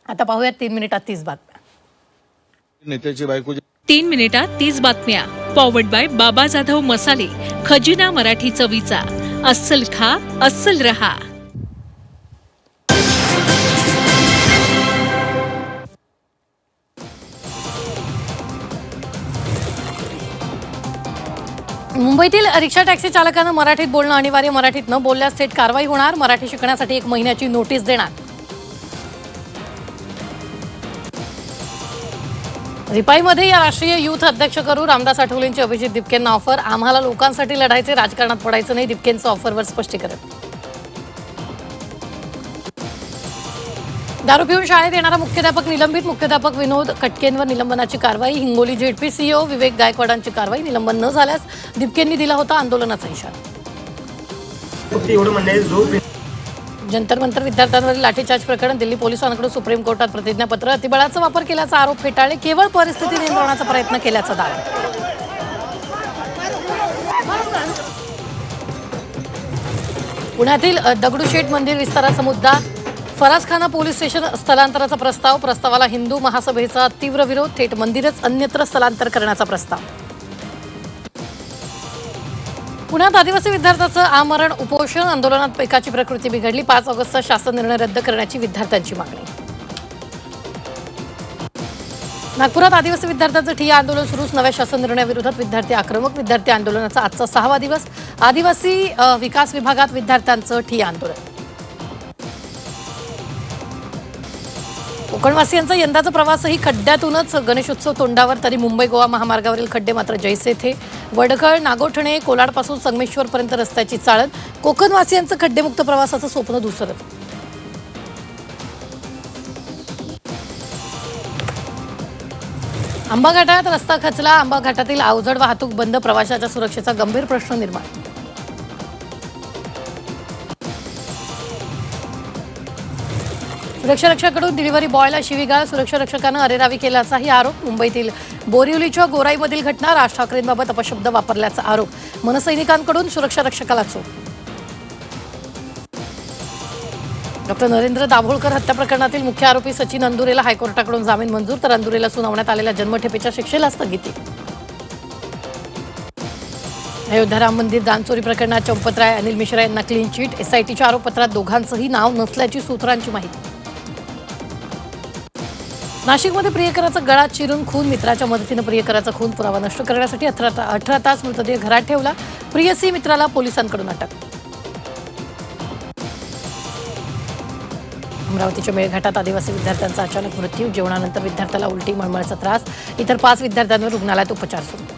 आता पाहूयात 3 मिनिटात 30 बातम्या. नेत्याची बायको 3 मिनिटात 30 बातम्या. पॉवर्ड बाय बाबा जाधव मसाले, खजिना मराठी चवीचा. अस्सल खा, अस्सल रहा. मुंबईतील रिक्षा टॅक्सी चालकांना मराठीत बोलणं अनिवार्य. मराठीत न बोलल्यास थेट कारवाई होणार. मराठी शिकण्यासाठी 1 महिन्याची नोटीस देणार. रिपाईमध्ये या राष्ट्रीय युथ अध्यक्ष करू. रामदास आठवलेंची अभिजित दिपकेंना ऑफर. आम्हाला लोकांसाठी लढायचे, राजकारणात पडायचं नाही. दिपकेंचं ऑफरवर स्पष्टीकरण. दारू पिऊन शाळेत येणारा मुख्याध्यापक निलंबित. मुख्याध्यापक विनोद कटकेंवर निलंबनाची कारवाई. हिंगोली झेडपी सीईओ विवेक गायकवाडांची कारवाई. निलंबन न झाल्यास दिपकेंनी दिला होता आंदोलनाचा इशारा. जंतर मंतर विद्यार्थ्यांवरील लाठीचार्ज प्रकरण. दिल्ली पोलिसांकडून सुप्रीम कोर्टात प्रतिज्ञापत्र. अतिबळाचा वापर केल्याचा आरोप फेटाळले. केवळ परिस्थिती नियंत्रणाचा प्रयत्न केल्याचा दावा. पुण्यातील दगडूशेठ मंदिर विस्ताराचा मुद्दा. फरासखाना पोलीस स्टेशन स्थलांतराचा प्रस्ताव. प्रस्तावाला हिंदू महासभेचा तीव्र विरोध. थेट मंदिरच अन्यत्र स्थलांतर करण्याचा प्रस्ताव. पुण्यात आदिवासी विद्यार्थ्याचं आमरण उपोषण. आंदोलनात एकाची प्रकृती बिघडली. 5 ऑगस्टचा शासन निर्णय रद्द करण्याची विद्यार्थ्यांची मागणी. नागपुरात आदिवासी विद्यार्थ्यांचं ठिय्या आंदोलन सुरूच. नव्या शासन निर्णयाविरोधात विद्यार्थी आक्रमक. विद्यार्थी आंदोलनाचा आजचा 6वा दिवस. आदिवासी विकास विभागात विद्यार्थ्यांचं ठिय्या आंदोलन. कोकणवासियांचा यंदाचा प्रवासही खड्ड्यातूनच. गणेशोत्सव तोंडावर तरी मुंबई गोवा महामार्गावरील खड्डे मात्र जैसे थे. वडखळ, नागोठणे, कोलाडपासून संगमेश्वरपर्यंत रस्त्याची चाळण. कोकणवासियांचं खड्डेमुक्त प्रवासाचं स्वप्न दुसरं. आंबा घाटात रस्ता खचला. आंबा घाटातील अवजड वाहतूक बंद. प्रवाशाच्या सुरक्षेचा गंभीर प्रश्न निर्माण. सुरक्षारक्षकाकडून डिलिव्हरी बॉयला शिवीगाळ. सुरक्षारक्षकानं अरेरावी केल्याचाही आरोप. मुंबईतील बोरिवलीच्या गोराईमधील घटना. राज ठाकरेंबाबत अपशब्द वापरल्याचा आरोप. मनसैनिकांकडून सुरक्षारक्षकाला चोप. डॉक्टर नरेंद्र दाभोळकर हत्या प्रकरणातील मुख्य आरोपी सचिन अंदुरेला हायकोर्टाकडून जामीन मंजूर. तर अंदुरेला सुनावण्यात आलेल्या जन्मठेपेच्या शिक्षेला स्थगिती. अयोध्या राम मंदिर दानचोरी प्रकरणात चंपतराय अनिल मिश्रा यांना क्लीन चिट. एसआयटीच्या आरोपपत्रात दोघांचंही नाव नसल्याची सूत्रांची माहिती. नाशिकमध्ये प्रियकराचा गळा चिरून खून. मित्राच्या मदतीनं प्रियकराचा खून पुरावा नष्ट करण्यासाठी 18 तास मृतदेह घरात ठेवला. प्रियसी मित्राला पोलिसांकडून अटक. अमरावतीच्या मेळघाटात आदिवासी विद्यार्थ्यांचा अचानक मृत्यू. जेवणानंतर विद्यार्थ्याला उलटी मळमळचा त्रास. इतर 5 विद्यार्थ्यांवर रुग्णालयात उपचार सुरू.